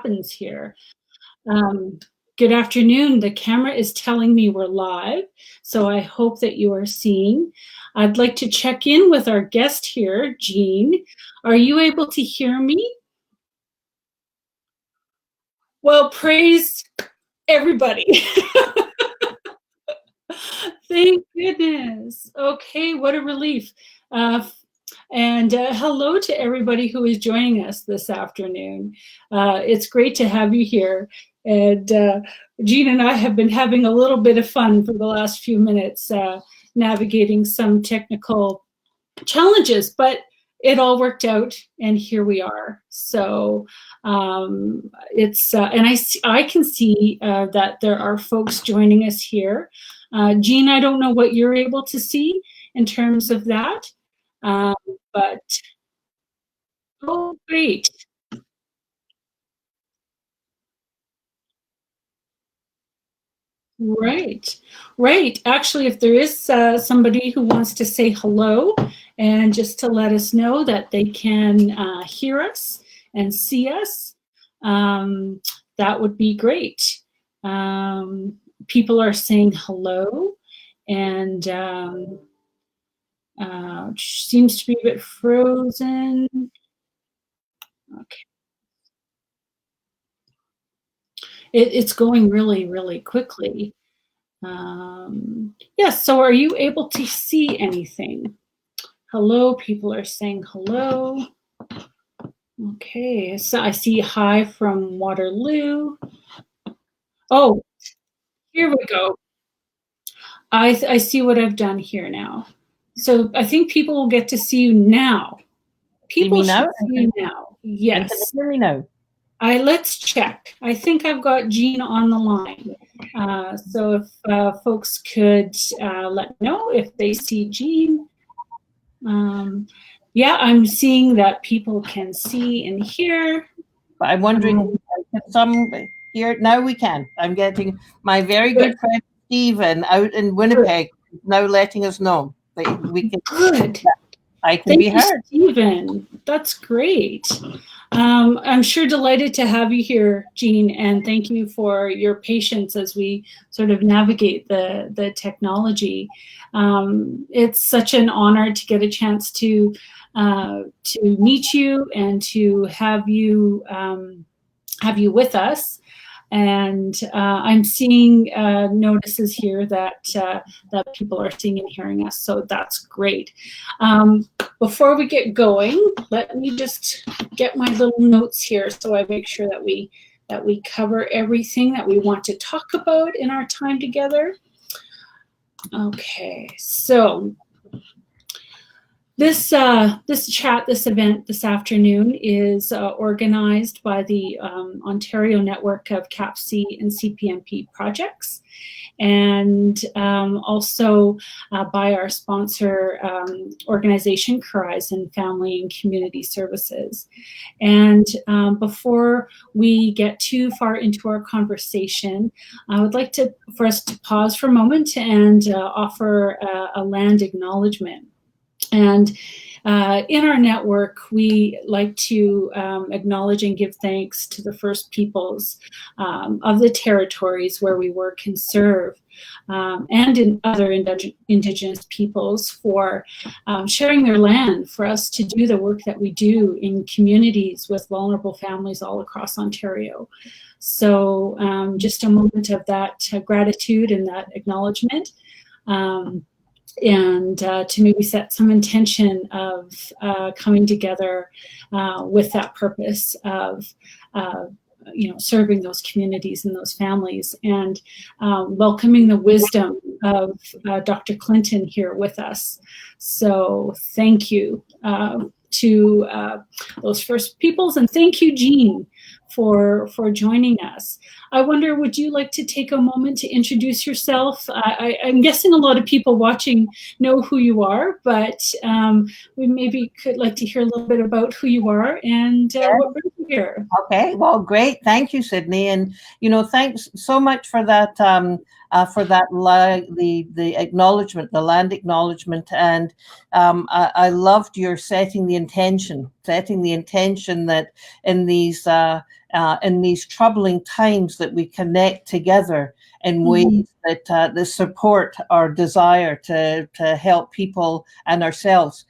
happens here. Um, Good afternoon. The camera is telling me we're live, so I hope that you are seeing. I'd like to check in with our guest here, Jean. Are you able to hear me? Well, praise everybody. Thank goodness. Okay, what a relief. And hello to everybody who is joining us this afternoon. It's great to have you here. And Jean and I have been having a little bit of fun for the last few minutes, navigating some technical challenges, but it all worked out, and here we are. So it's and I can see that there are folks joining us here. Jean, I don't know what you're able to see in terms of that, but oh, great. Right, right. Actually, if there is somebody who wants to say hello and just to let us know that they can hear us and see us, that would be great. People are saying hello, and seems to be a bit frozen. Okay. It's going really, really quickly. Yes, so are you able to see anything? Hello, people are saying hello. Okay, so I see hi from Waterloo. Oh, here we go. I see what I've done here now. So I think people will get to see you now. People should see you now. Yes. Can you hear me now? Let's check. I think I've got Jean on the line. So if folks could let me know if they see Jean. Yeah, I'm seeing that people can see and hear. But I'm wondering, some here now we can. I'm getting my very good friend Stephen out in Winnipeg now letting us know that we can. Good. I can be heard. Stephen, that's great. I'm sure delighted to have you here, Jean, and thank you for your patience as we sort of navigate the technology. It's such an honor to get a chance to meet you and to have you with us. And I'm seeing notices here that that people are seeing and hearing us, so that's great. Before we get going, let me just get my little notes here so I make sure that we cover everything that we want to talk about in our time together. Okay, so this event this afternoon is organized by the Ontario network of CAPC and CPNP projects, and also by our sponsor organization, Carizon Family and Community Services. And before we get too far into our conversation, I would like for us to pause for a moment and offer a land acknowledgement. And in our network, we like to acknowledge and give thanks to the First Peoples of the territories where we work and serve, and in other Indigenous peoples for sharing their land for us to do the work that we do in communities with vulnerable families all across Ontario. So just a moment of that gratitude and that acknowledgement. And to maybe set some intention of coming together with that purpose of serving those communities and those families, and welcoming the wisdom of Dr. Clinton here with us. So thank you to those First Peoples, and thank you, Jean, for joining us. I wonder, would you like to take a moment to introduce yourself? I'm guessing a lot of people watching know who you are, but we maybe could like to hear a little bit about who you are and what brings you here. Okay, well, great. Thank you, Sydney. And, thanks so much for that, the acknowledgement, the land acknowledgement. And I loved your setting the intention that in these in these troubling times, that we connect together in ways that support our desire to help people and ourselves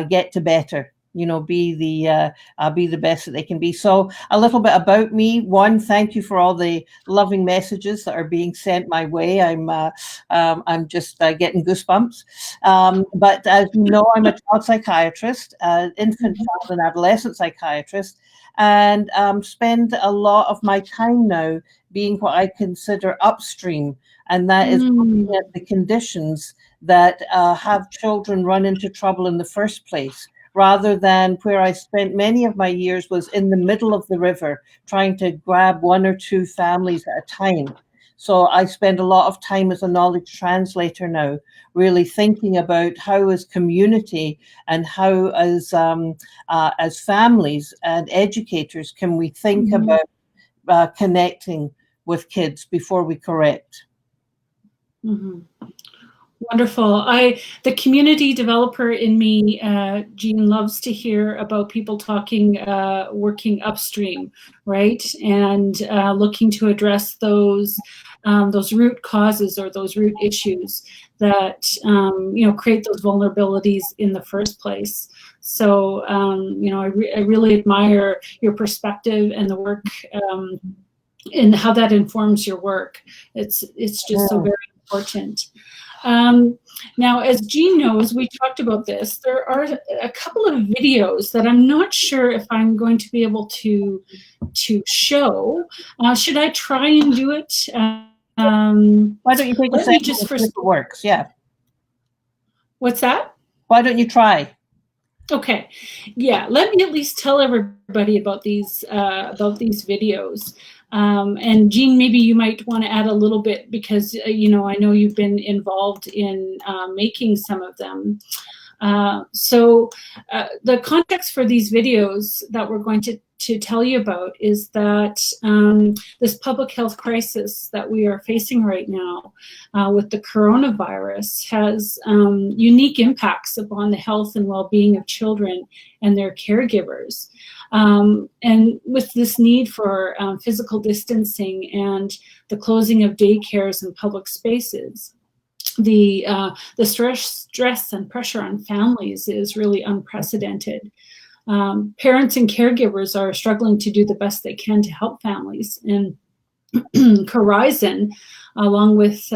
get to better. Be the best that they can be. So a little bit about me. One, thank you for all the loving messages that are being sent my way. I'm just getting goosebumps. But as you know, I'm a child psychiatrist, infant, child, and adolescent psychiatrist, and spend a lot of my time now being what I consider upstream, and that is looking at the conditions that have children run into trouble in the first place, rather than where I spent many of my years was in the middle of the river, trying to grab one or two families at a time. So I spend a lot of time as a knowledge translator now, really thinking about how as community and how as families and educators can we think about connecting with kids before we correct. Wonderful. The community developer in me, Jean, loves to hear about people talking, working upstream, right? And looking to address those root causes or those root issues that, create those vulnerabilities in the first place. So, I really admire your perspective and the work, and how that informs your work. It's just so very important. Now, as Jean knows, we talked about this. There are a couple of videos that I'm not sure if I'm going to be able to show. Should I try and do it? Why don't you take a second just if it works? Yeah. What's that? Why don't you try? Okay, yeah. Let me at least tell everybody about these videos. And Jean, maybe you might want to add a little bit, because I know you've been involved in making some of them. So the context for these videos that we're going to tell you about is that this public health crisis that we are facing right now with the coronavirus has unique impacts upon the health and well-being of children and their caregivers. And with this need for physical distancing and the closing of daycares and public spaces, the stress and pressure on families is really unprecedented. Parents and caregivers are struggling to do the best they can to help families. And Carizon, along with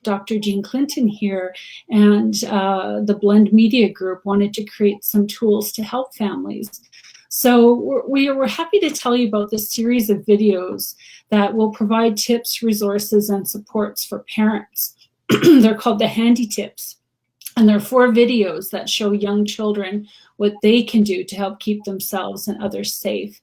Dr. Jean Clinton here and the Blend Media Group, wanted to create some tools to help families. So we're happy to tell you about this series of videos that will provide tips, resources, and supports for parents. They're called the Handy Tips. And there are 4 videos that show young children what they can do to help keep themselves and others safe.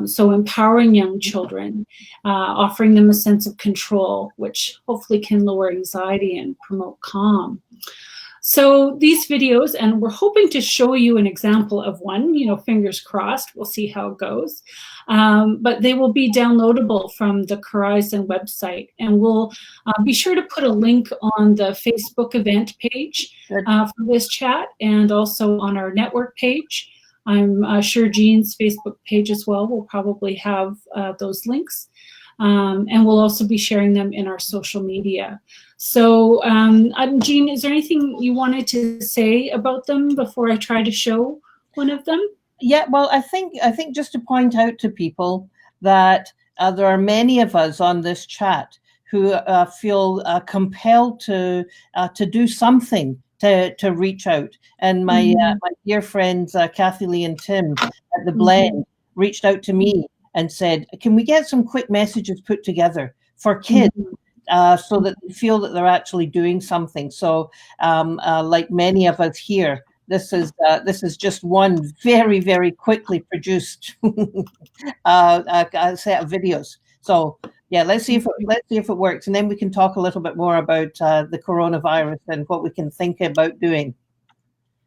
So empowering young children, offering them a sense of control, which hopefully can lower anxiety and promote calm. So these videos, and we're hoping to show you an example of one, fingers crossed, we'll see how it goes. But they will be downloadable from the Carizon website, and we'll be sure to put a link on the Facebook event page for this chat, and also on our network page. I'm sure Jean's Facebook page as well will probably have those links. And we'll also be sharing them in our social media. So, Jean, is there anything you wanted to say about them before I try to show one of them? Yeah, well, I think just to point out to people that there are many of us on this chat who feel compelled to do something to reach out. And my dear friends, Kathy Lee and Tim at the Blend reached out to me and said, can we get some quick messages put together for kids so that they feel that they're actually doing something? So like many of us here, this is just one very, very quickly produced set of videos. So yeah, let's see if it works, and then we can talk a little bit more about the coronavirus and what we can think about doing.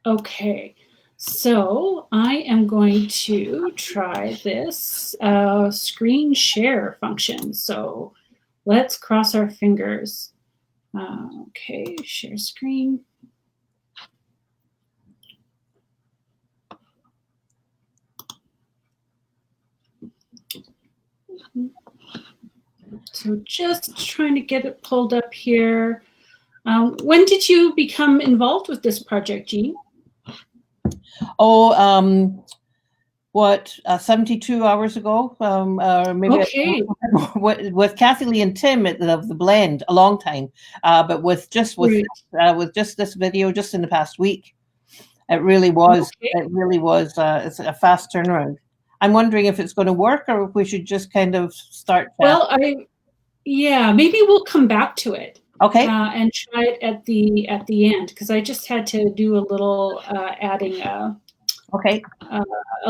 Okay. So I am going to try this screen share function. So let's cross our fingers. Okay, share screen. So just trying to get it pulled up here. When did you become involved with this project, Jean? Oh, 72 hours ago, or maybe Okay. with Kathy Lee and Tim of the Blend, a long time, but with this video just in the past week. It really was. Okay. It really was. It's a fast turnaround. I'm wondering if it's going to work, or if we should just kind of start. Well, maybe we'll come back to it. Okay. And try it at the end, because I just had to do a little adding a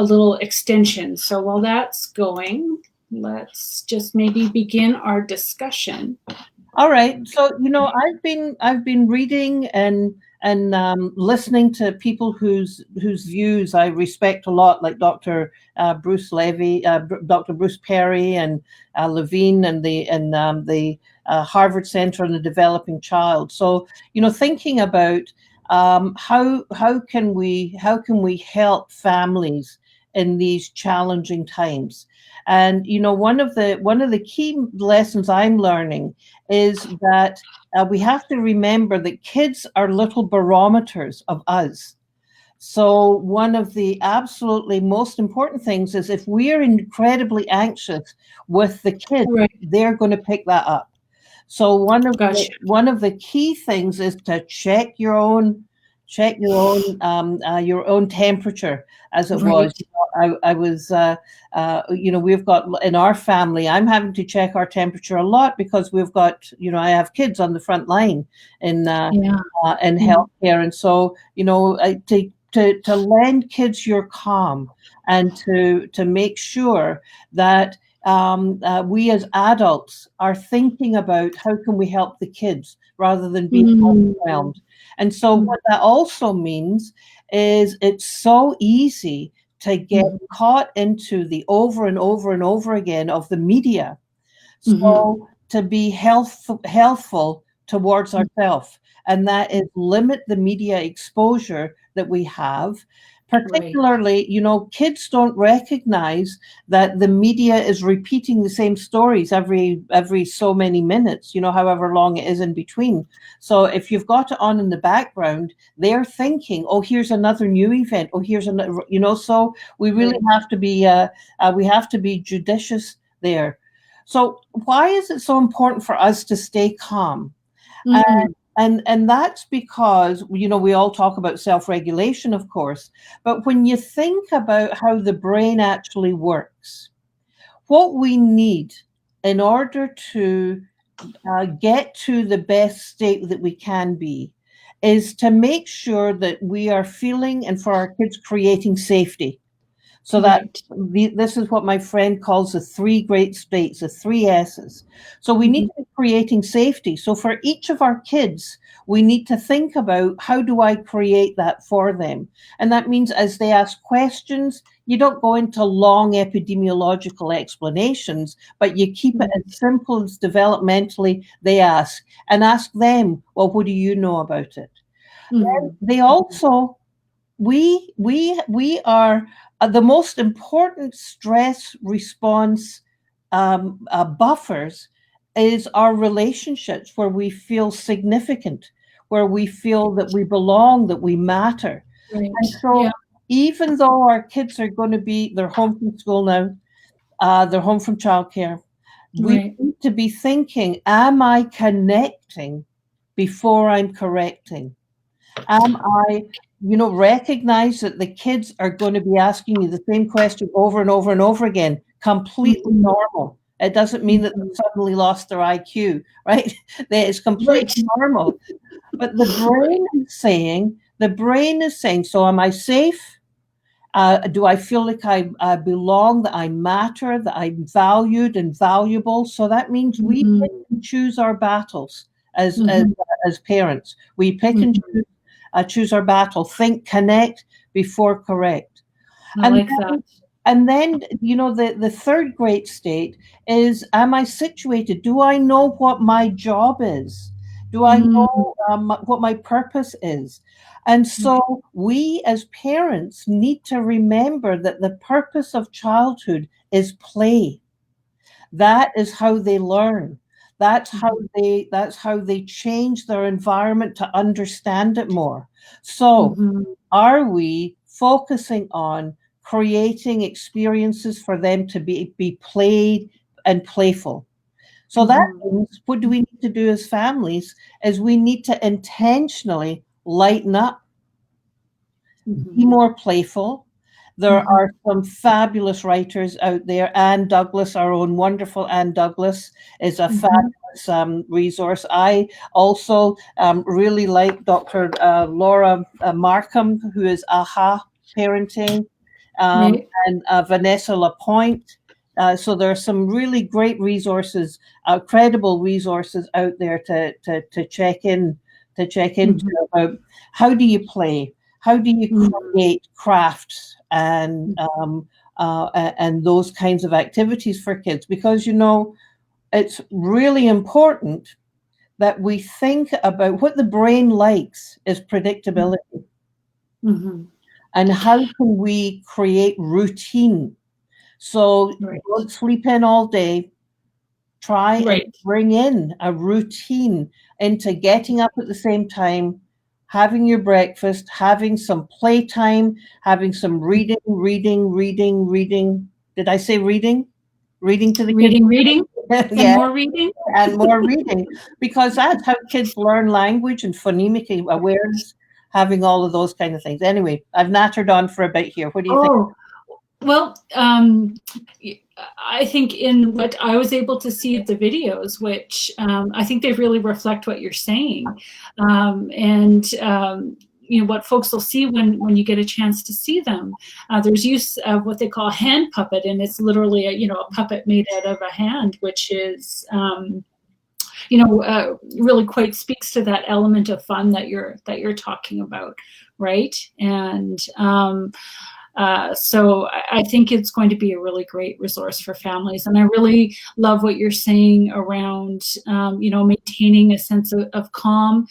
little extension. So while that's going, let's just maybe begin our discussion. All right. So I've been reading and listening to people whose views I respect a lot, like Dr. Bruce Levy, Dr. Bruce Perry, and Levine, and the Harvard Center on the Developing Child. So thinking about how can we help families in these challenging times. And one of the key lessons I'm learning is that we have to remember that kids are little barometers of us. So one of the absolutely most important things is, if we're incredibly anxious with the kids, they're going to pick that up. So one of the key things is to check your own temperature, as it was. I was, we've got in our family, I'm having to check our temperature a lot, because we've got, I have kids on the front line in healthcare. And so, to lend kids your calm, and to make sure that we as adults are thinking about how can we help the kids rather than being overwhelmed. And so what that also means is, it's so easy to get caught into the over and over and over again of the media. So to be healthful towards ourselves, and that is limit the media exposure that we have. Particularly, kids don't recognize that the media is repeating the same stories every so many minutes, however long it is in between. So if you've got it on in the background, they're thinking, oh, here's another new event. Oh, here's another, so we really have to be judicious there. So why is it so important for us to stay calm? And that's because, we all talk about self-regulation, of course, but when you think about how the brain actually works, what we need in order to get to the best state that we can be is to make sure that we are feeling, and for our kids, creating safety. So that this is what my friend calls the 3 great states, the 3 S's. So we need to be creating safety. So for each of our kids, we need to think about, how do I create that for them? And that means, as they ask questions, you don't go into long epidemiological explanations, but you keep it as simple as developmentally they ask, and ask them, well, what do you know about it? They also, we are the most important stress response buffers is our relationships, where we feel significant, where we feel that we belong, that we matter. And so even though our kids are going to they're home from school now, they're home from childcare, we need to be thinking, am I connecting before I'm correcting? Am I recognize that the kids are going to be asking you the same question over and over and over again, completely normal. It doesn't mean that they've suddenly lost their IQ, right? It's completely normal. But the brain is saying, so am I safe? Do I feel like I belong, that I matter, that I'm valued and valuable? So that means we pick and choose our battles as parents. We pick and choose our battle. Think, connect before correct. And then, the 3rd great state is, am I situated? Do I know what my job is? Do I know what my purpose is? And so we as parents need to remember that the purpose of childhood is play. That is how they learn. That's how they change their environment to understand it more. So, are we focusing on creating experiences for them to be played and playful? So that means, what do we need to do as families is we need to intentionally lighten up, be more playful. There are some fabulous writers out there. Anne Douglas, our own wonderful Anne Douglas, is a fabulous resource. I also really like Dr. Laura Markham, who is AHA Parenting, and Vanessa Lapointe. So there are some really great resources, credible resources out there to check into about how do you play, how do you create crafts and those kinds of activities for kids, because it's really important that we think about what the brain likes is predictability, and how can we create routine. So don't sleep in all day. Try and bring in a routine into getting up at the same time, having your breakfast, having some playtime, having some reading. Did I say reading? Reading to the kids. Reading. Yeah. And more reading. And more reading, because that's how kids learn language and phonemic awareness, having all of those kind of things. Anyway, I've nattered on for a bit here. What do you think? Well, I think in what I was able to see of the videos, which I think they really reflect what you're saying, and what folks will see when you get a chance to see them. There's use of what they call a hand puppet, and it's literally a puppet made out of a hand, which is really quite speaks to that element of fun that you're talking about, right? And so I think it's going to be a really great resource for families. And I really love what you're saying around, maintaining a sense of calm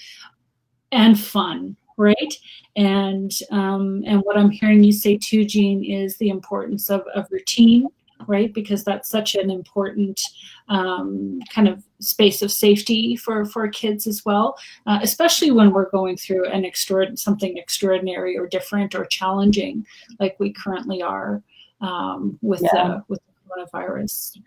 and fun, right? And what I'm hearing you say too, Jean, is the importance of routine, right? Because that's such an important kind of space of safety for kids as well, especially when we're going through something extraordinary or different or challenging, like we currently are with the coronavirus.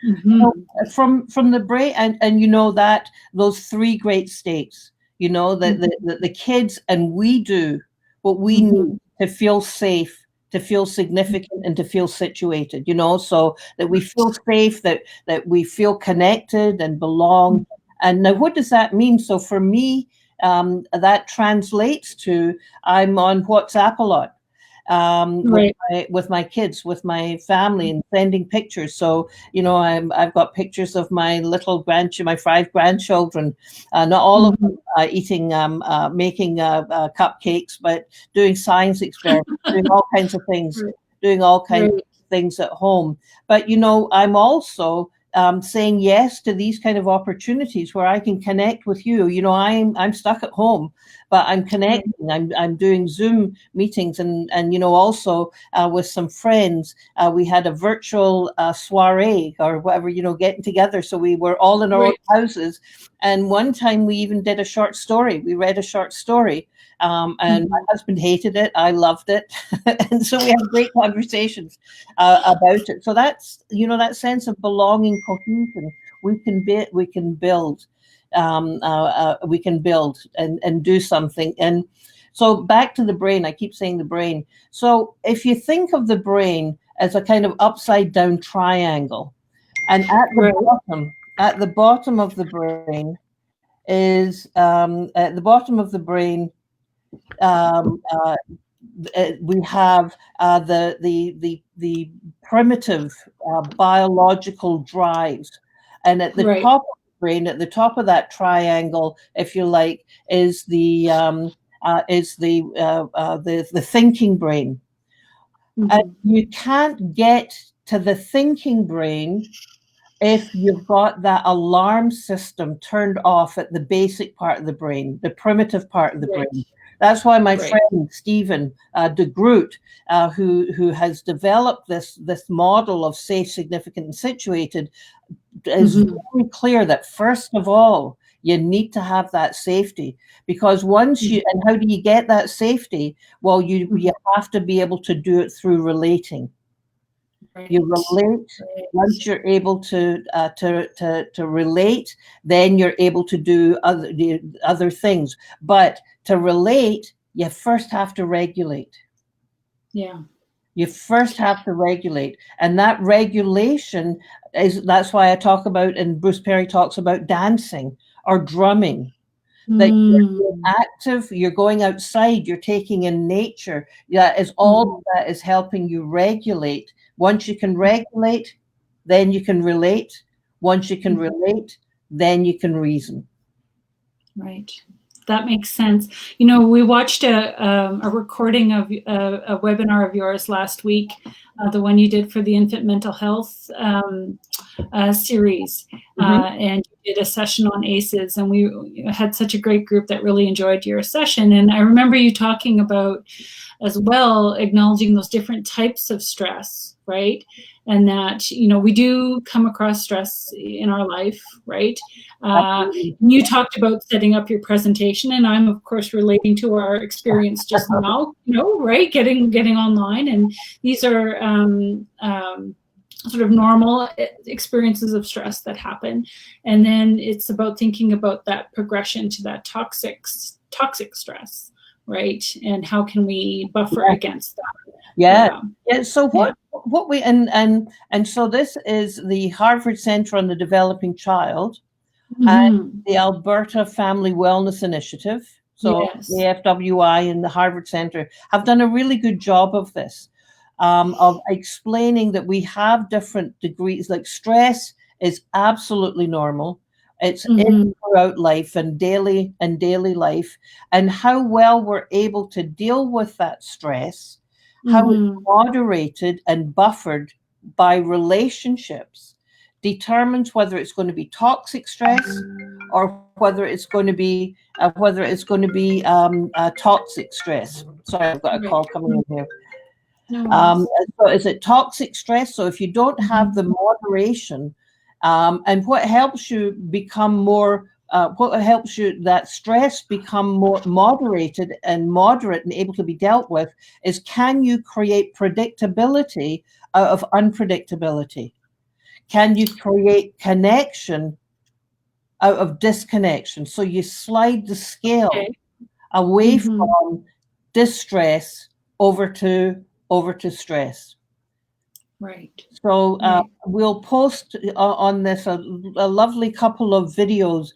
From the brain, and that those three great states, that the kids and we do what we need to feel safe, to feel significant, and to feel situated, so that we feel safe, that we feel connected and belong. And now, what does that mean? So for me, that translates to I'm on WhatsApp a lot, with my kids, with my family, and sending pictures. So I've got pictures of my my 5 grandchildren, not all of them eating, making cupcakes, but doing science experiments, doing all kinds of things, doing all kinds of things at home. But I'm also saying yes to these kind of opportunities where I can connect with you. I'm stuck at home, but I'm connecting. I'm doing Zoom meetings, and also with some friends. We had a virtual soiree or whatever, getting together. So we were all in our own houses. And one time we even did a short story. We read a short story. And my husband hated it. I loved it. And so we had great conversations about it. So that's, that sense of belonging, cohesion, we can build. We can build and do something. And so back to the brain, I keep saying the brain. So if you think of the brain as a kind of upside down triangle, and at the bottom of the brain is we have the primitive biological drives, and at the top of the brain, at the top of that triangle, if you like, is the thinking brain. And you can't get to the thinking brain if you've got that alarm system turned off at the basic part of the brain, the primitive part of the brain. That's why my Right. friend Stephen de Groot, who has developed this model of safe, significant, and situated, is very clear that first of all, you need to have that safety, because once you, and how do you get that safety? Well, you have to be able to do it through relating. Right. You relate. Once you're able to relate, then you're able to do other things. But to relate, you first have to regulate. Yeah. You first have to regulate, and that regulation that's why I talk about, and Bruce Perry talks about dancing or drumming. That you're active, you're going outside, you're taking in nature. That is all that is helping you regulate. Once you can regulate, then you can relate. Once you can relate, then you can reason. Right. That makes sense. You know, we watched a recording of a webinar of yours last week, the one you did for the infant mental health series, and you did a session on ACEs, and we had such a great group that really enjoyed your session. And I remember you talking about as well, acknowledging those different types of stress, right? And that, you know, we do come across stress in our life, right? You talked about setting up your presentation, and I'm of course relating to our experience just now, you know, right? Getting online, and these are sort of normal experiences of stress that happen. And then it's about thinking about that progression to that toxic stress, right? And how can we buffer against that? Yeah. So what we and so this is the Harvard Center on the Developing Child and the Alberta Family Wellness Initiative. So the FWI and the Harvard Center have done a really good job of this, of explaining that we have different degrees. Like stress is absolutely normal. It's in throughout life and daily life, and how well we're able to deal with that stress, how it's moderated and buffered by relationships, determines whether it's going to be toxic stress or whether it's going to be toxic stress. Sorry, I've got a call coming in here. So is it toxic stress? So if you don't have the moderation, and what helps you become more, what helps you that stress become more moderated and moderate and able to be dealt with is, can you create predictability out of unpredictability? Can you create connection out of disconnection? So you slide the scale away from distress over to stress. Right. So we'll post on this a lovely couple of videos,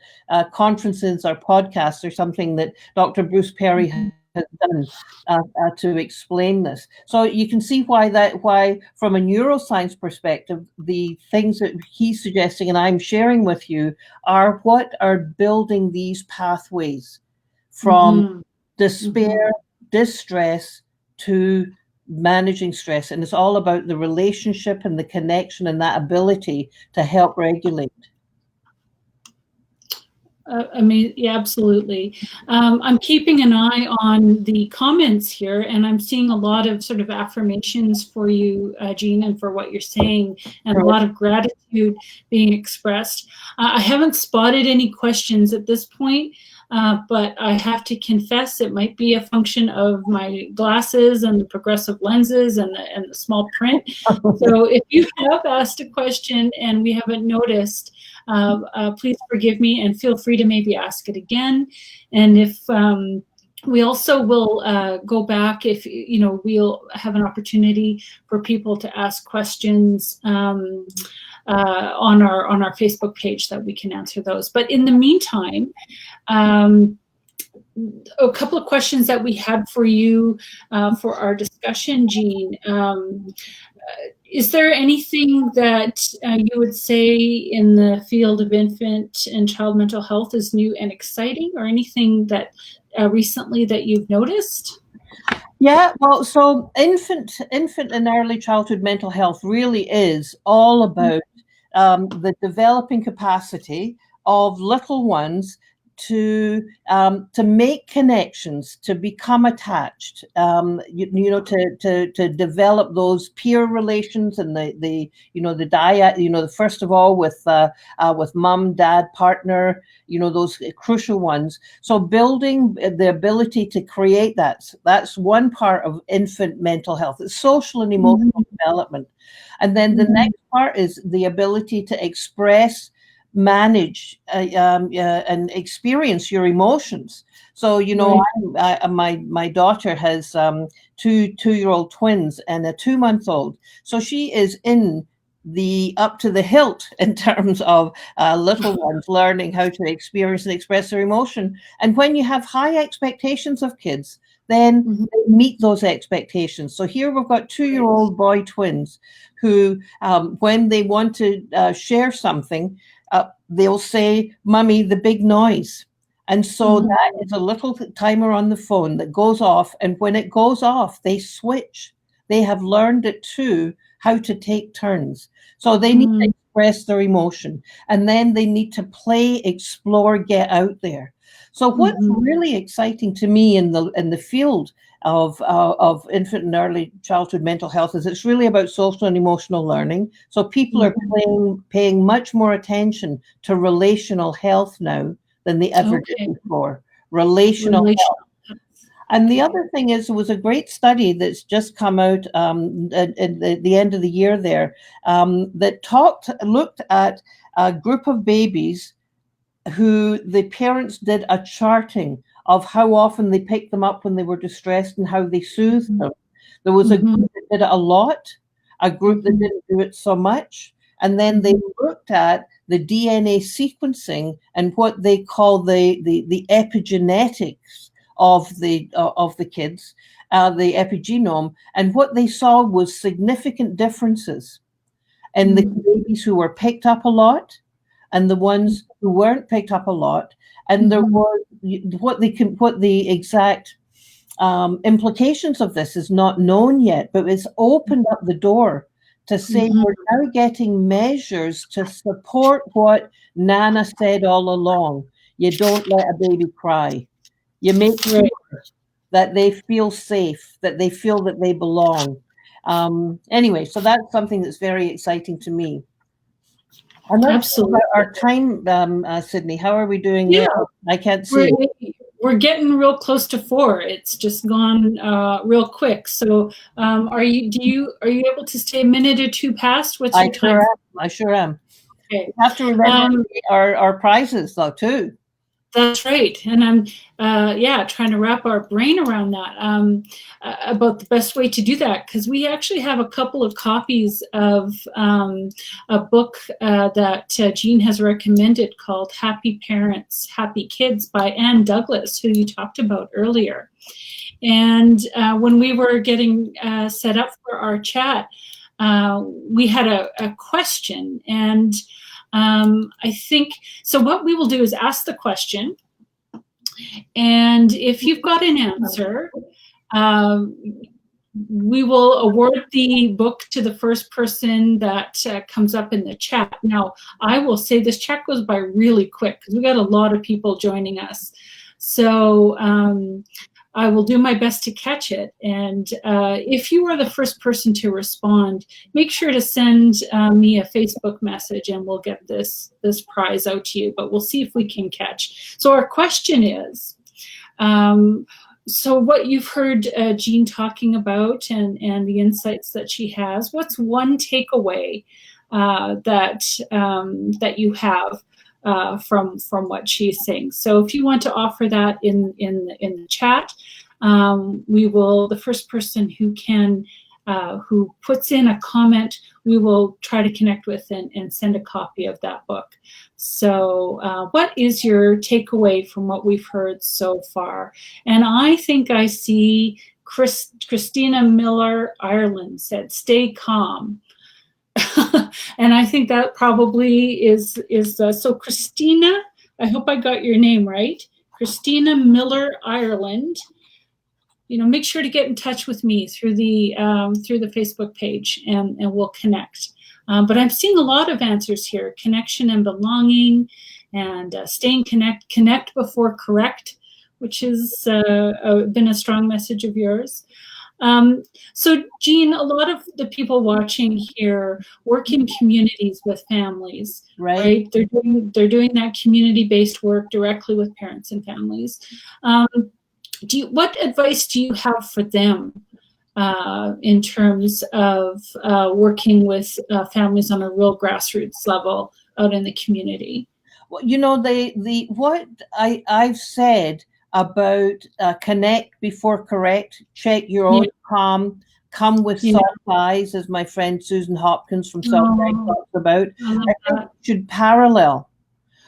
conferences or podcasts or something that Dr. Bruce Perry has done to explain this. So you can see why from a neuroscience perspective, the things that he's suggesting and I'm sharing with you are what are building these pathways from despair, distress to managing stress. And it's all about the relationship and the connection and that ability to help regulate. I mean, yeah, absolutely. I'm keeping an eye on the comments here, and I'm seeing a lot of sort of affirmations for you, Jean, and for what you're saying, and a lot of gratitude being expressed. I haven't spotted any questions at this point, but I have to confess it might be a function of my glasses and the progressive lenses and the small print. So if you have asked a question and we haven't noticed, please forgive me and feel free to maybe ask it again. And if we also will go back, if you know, we'll have an opportunity for people to ask questions on our Facebook page that we can answer those. But in the meantime, a couple of questions that we had for you for our discussion, Jean. Is there anything that you would say in the field of infant and child mental health is new and exciting, or anything that recently that you've noticed? Yeah, well, so infant and early childhood mental health really is all about the developing capacity of little ones to make connections, to become attached, to develop those peer relations and the dyad, first of all with mom, dad, partner, those crucial ones. So building the ability to create that's one part of infant mental health. It's social and emotional development. And then the next part is the ability to express, manage, and experience your emotions. So, my daughter has 2-year-old twins and a 2-month-old. So she is in the up to the hilt in terms of little ones learning how to experience and express their emotion. And when you have high expectations of kids, then they meet those expectations. So here we've got 2-year-old boy twins who, when they want to share something, they'll say, "Mummy, the big noise." And so that is a little timer on the phone that goes off. And when it goes off, they switch. They have learned it too, how to take turns. So they need to express their emotion. And then they need to play, explore, get out there. So what's really exciting to me in the field of infant and early childhood mental health is it's really about social and emotional learning. So people are paying much more attention to relational health now than they ever did before. Relational health. And the other thing is, there was a great study that's just come out at the end of the year there that looked at a group of babies who the parents did a charting of how often they picked them up when they were distressed and how they soothed them. There was a group that did it a lot, a group that didn't do it so much, and then they looked at the DNA sequencing and what they call the epigenetics of the kids, the epigenome, and what they saw was significant differences in the babies who were picked up a lot and the ones who weren't picked up a lot. And there was what the exact implications of this is not known yet, but it's opened up the door to say we're now getting measures to support what Nana said all along. You don't let a baby cry. You make sure that they feel safe, that they feel that they belong. Anyway, so that's something that's very exciting to me. And absolutely. Our time, Sydney, how are we doing there? I can't see. We're getting real close to 4. It's just gone real quick. So, are you able to stay a minute or two past? What's your time? I sure am. Okay. We have to remember our prizes though too. That's right, and I'm trying to wrap our brain around that about the best way to do that, because we actually have a couple of copies of a book that Jean has recommended called Happy Parents, Happy Kids by Ann Douglas, who you talked about earlier. And when we were getting set up for our chat, we had a question, and I think, so what we will do is ask the question, and if you've got an answer, we will award the book to the first person that comes up in the chat. Now, I will say this chat goes by really quick because we got a lot of people joining us. So I will do my best to catch it. And if you are the first person to respond, make sure to send me a Facebook message and we'll get this prize out to you, but we'll see if we can catch. So our question is, so what you've heard Jean talking about and the insights that she has, what's one takeaway that you have from what she's saying? So if you want to offer that in the chat, we will, the first person who can who puts in a comment, we will try to connect with and send a copy of that book. So what is your takeaway from what we've heard so far? And I think I see Christina Miller Ireland said, stay calm. And I think that probably is so Christina, I hope I got your name right. Christina Miller Ireland. Make sure to get in touch with me through the Facebook page, and we'll connect. But I'm seeing a lot of answers here: connection and belonging, and staying connect before correct, which has been a strong message of yours. So Jean, a lot of the people watching here work in communities with families, right? They're doing that community-based work directly with parents and families. What advice do you have for them in terms of working with families on a real grassroots level out in the community? Well, you know, what I've said about connect before correct, check your own calm, come with soft eyes, as my friend Susan Hopkins from Southside talks about. I think should parallel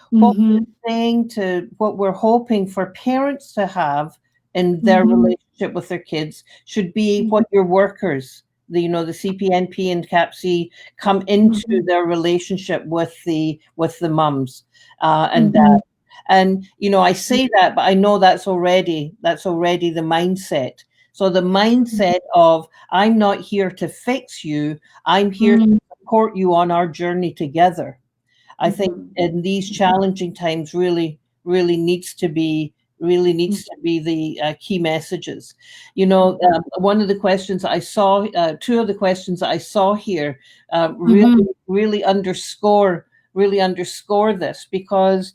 what we're saying to what we're hoping for parents to have in their relationship with their kids should be what your workers, the CPNP and CAPC, come into their relationship with the mums and dad. And I say that, but I know that's already the mindset. So the mindset of, I'm not here to fix you, I'm here to support you on our journey together. I think in these challenging times really needs to be the key messages. One of the questions I saw, two of the questions I saw here really underscore this, because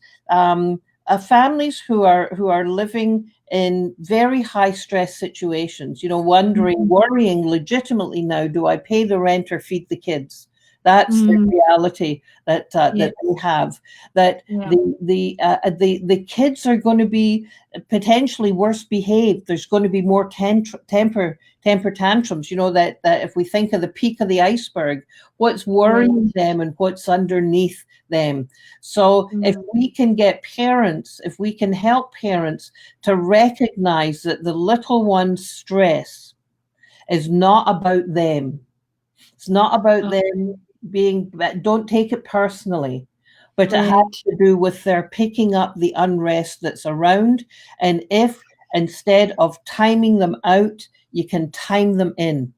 families who are living in very high stress situations, worrying legitimately now, do I pay the rent or feed the kids? That's the reality that they have. That the kids are going to be potentially worse behaved. There's going to be more temper tantrums. That if we think of the peak of the iceberg, what's worrying them and what's underneath them. So if we can if we can help parents to recognize that the little one's stress is not about them. It's not about them don't take it personally, but it has to do with their picking up the unrest that's around. And if instead of timing them out, you can time them in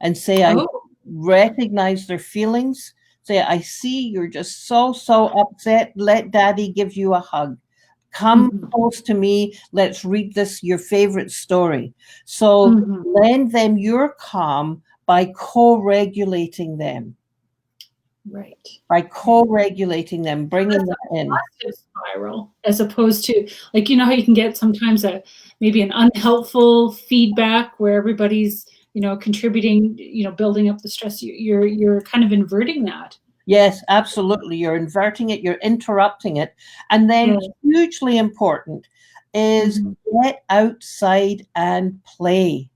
and say, I recognize their feelings. Say, I see you're just so upset. Let daddy give you a hug. Come close to me. Let's read your favorite story. So lend them your calm by co-regulating them. Right. By co-regulating them, bringing them in. Spiral, as opposed to, like, how you can get sometimes maybe an unhelpful feedback where everybody's, contributing, building up the stress. You're kind of inverting that. Yes, absolutely. You're inverting it, you're interrupting it. And then hugely important is get outside and play.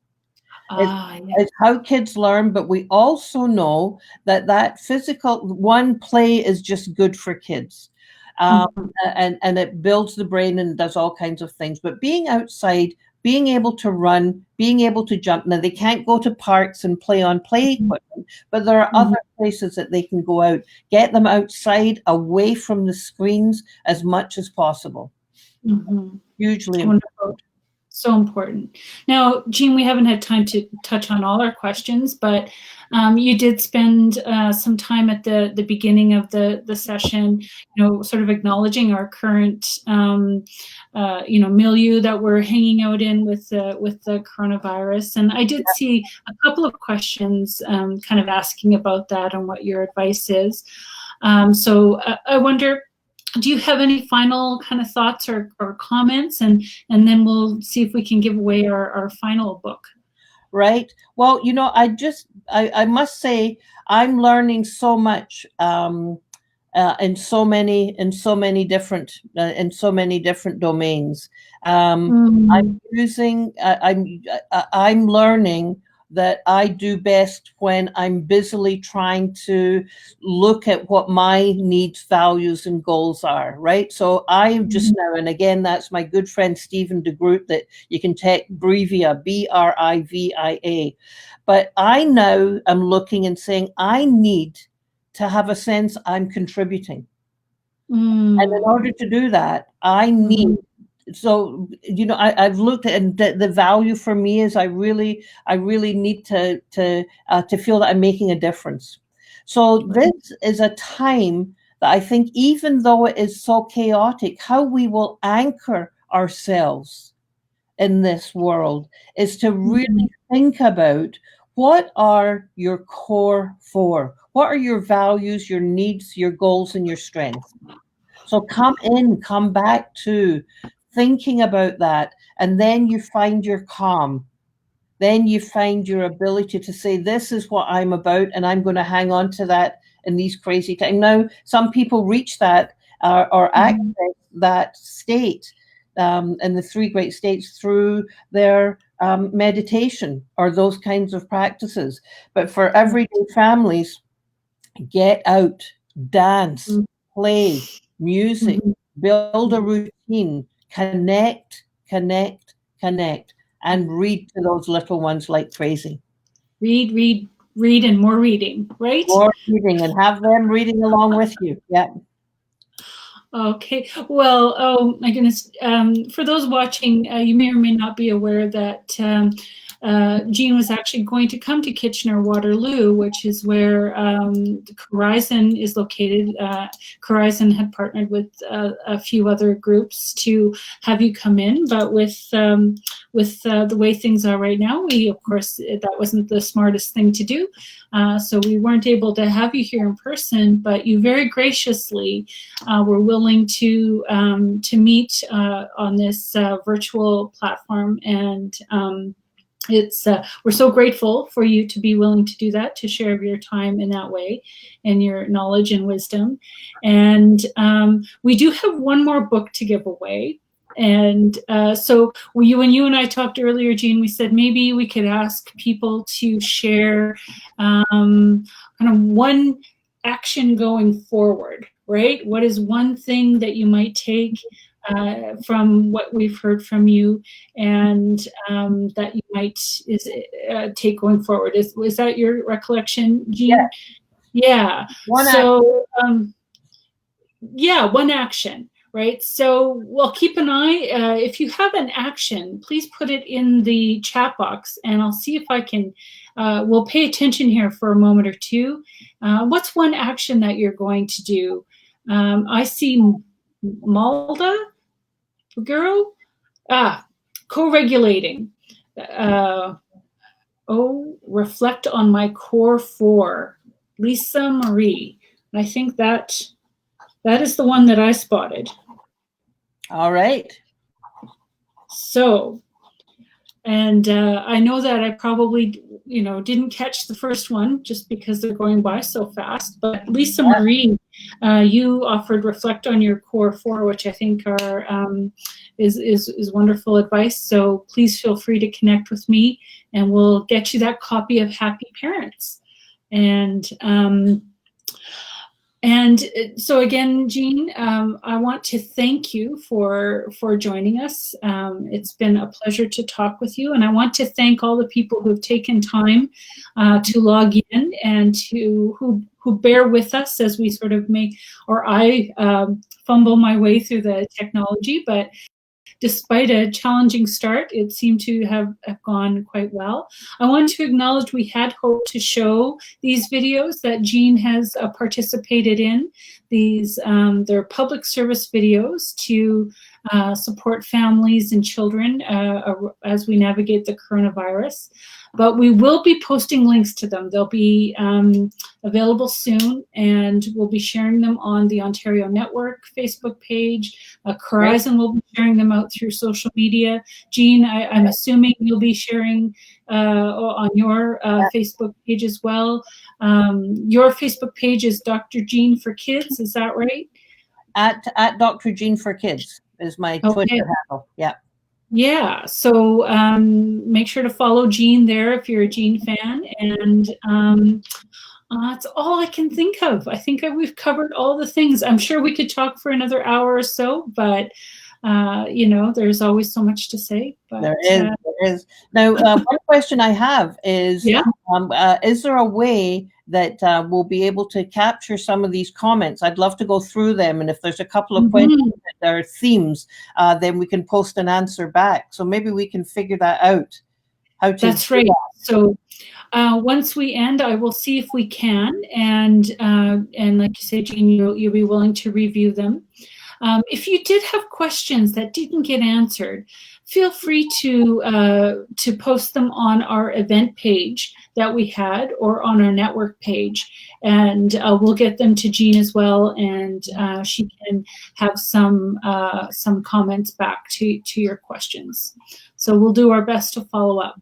It's how kids learn, but we also know that physical play is just good for kids. And it builds the brain and does all kinds of things. But being outside, being able to run, being able to jump. Now, they can't go to parks and play on play equipment, but there are other places that they can go out. Get them outside, away from the screens as much as possible. Hugely important. So important. Now, Jean, we haven't had time to touch on all our questions, but you did spend some time at the beginning of the session, sort of acknowledging our current, milieu that we're hanging out in with the coronavirus. And I did see a couple of questions kind of asking about that and what your advice is. So I wonder, do you have any final kind of thoughts or comments, and then we'll see if we can give away our final book. Right. Well, I must say I'm learning so much in so many different domains. I'm learning that I do best when I'm busily trying to look at what my needs, values, and goals are, right? So I just now, and again, that's my good friend Stephen de Groot, that you can take Brivia, Brivia. But I now am looking and saying, I need to have a sense I'm contributing. And in order to do that, I need so I've looked at, and the value for me is I really need to feel that I'm making a difference. So this is a time that I think, even though it is so chaotic, how we will anchor ourselves in this world is to really think about, what are your core four? What are your values, your needs, your goals, and your strengths? So come back to thinking about that, and then you find your calm. Then you find your ability to say, this is what I'm about, and I'm going to hang on to that in these crazy times. Now, some people reach that or access that state in the three great states through their meditation or those kinds of practices. But for everyday families, get out, dance, play, music, build a routine, connect, and read to those little ones like crazy. Read, and more reading, right? More reading, and have them reading along with you. Yeah. Okay. Well, oh my goodness. For those watching, you may or may not be aware that Jean was actually going to come to Kitchener-Waterloo, which is where Carizon is located. Carizon had partnered with a few other groups to have you come in, but with the way things are right now, we, of course, that wasn't the smartest thing to do. So we weren't able to have you here in person, but you very graciously were willing to meet on this virtual platform, and it's we're so grateful for you to be willing to do that, to share your time in that way and your knowledge and wisdom. And we do have one more book to give away. And so when you and I talked earlier, Jean, we said maybe we could ask people to share kind of one action going forward, right? What is one thing that you might take from what we've heard from you, and that you might take going forward? Is that your recollection, Jean? Yeah. Yeah, one action. Right. So, well, keep an eye. If you have an action, please put it in the chat box, and I'll see if I can. We'll pay attention here for a moment or two. What's one action that you're going to do? I see Malda, girl. Co-regulating. Reflect on my core four. Lisa Marie. And I think that is the one that I spotted. All right. So, and I know that I probably, didn't catch the first one just because they're going by so fast. But Lisa Marie, you offered reflect on your core four, which I think are is wonderful advice. So please feel free to connect with me, and we'll get you that copy of Happy Parents. And so again, Jean, I want to thank you for joining us. It's been a pleasure to talk with you, and I want to thank all the people who've taken time to log in and who bear with us as we sort of I fumble my way through the technology, but despite a challenging start, it seemed to have gone quite well. I want to acknowledge we had hoped to show these videos that Jean has participated in. These they're public service videos to support families and children as we navigate the coronavirus. But we will be posting links to them. They'll be available soon, and we'll be sharing them on the Ontario Network Facebook page. Carizon will be sharing them out through social media. Jean, I'm assuming you'll be sharing on your Facebook page as well. Your Facebook page is Dr. Jean for Kids, is that right? At Dr. Jean for Kids is my Twitter handle. Yeah. Yeah, so make sure to follow Jean there if you're a Jean fan, and that's all I can think of. I think we've covered all the things. I'm sure we could talk for another hour or so, but there's always so much to say. But, there is. Now, one question I have is, is there a way that we'll be able to capture some of these comments? I'd love to go through them, and if there's a couple of questions that are themes, then we can post an answer back. So maybe we can figure that out. how to. That's right. So once we end, I will see if we can, and like you said, Jean, you'll be willing to review them. If you did have questions that didn't get answered, feel free to post them on our event page that we had, or on our network page, and we'll get them to Jean as well, and she can have some comments back to your questions. So we'll do our best to follow up.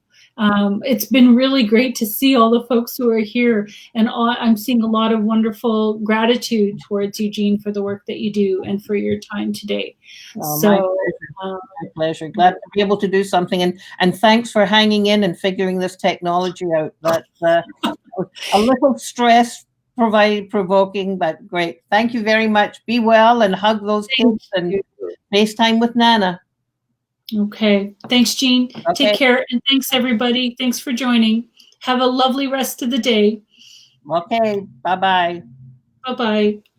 It's been really great to see all the folks who are here, and I'm seeing a lot of wonderful gratitude towards you, Jean, for the work that you do and for your time today. My pleasure. Glad to be able to do something, and thanks for hanging in and figuring this technology out. That's a little stress provoking, but great. Thank you very much. Be well and hug those kids and FaceTime with Nana. Okay. Thanks, Jean. Okay. Take care. And thanks, everybody. Thanks for joining. Have a lovely rest of the day. Okay. Bye-bye. Bye-bye.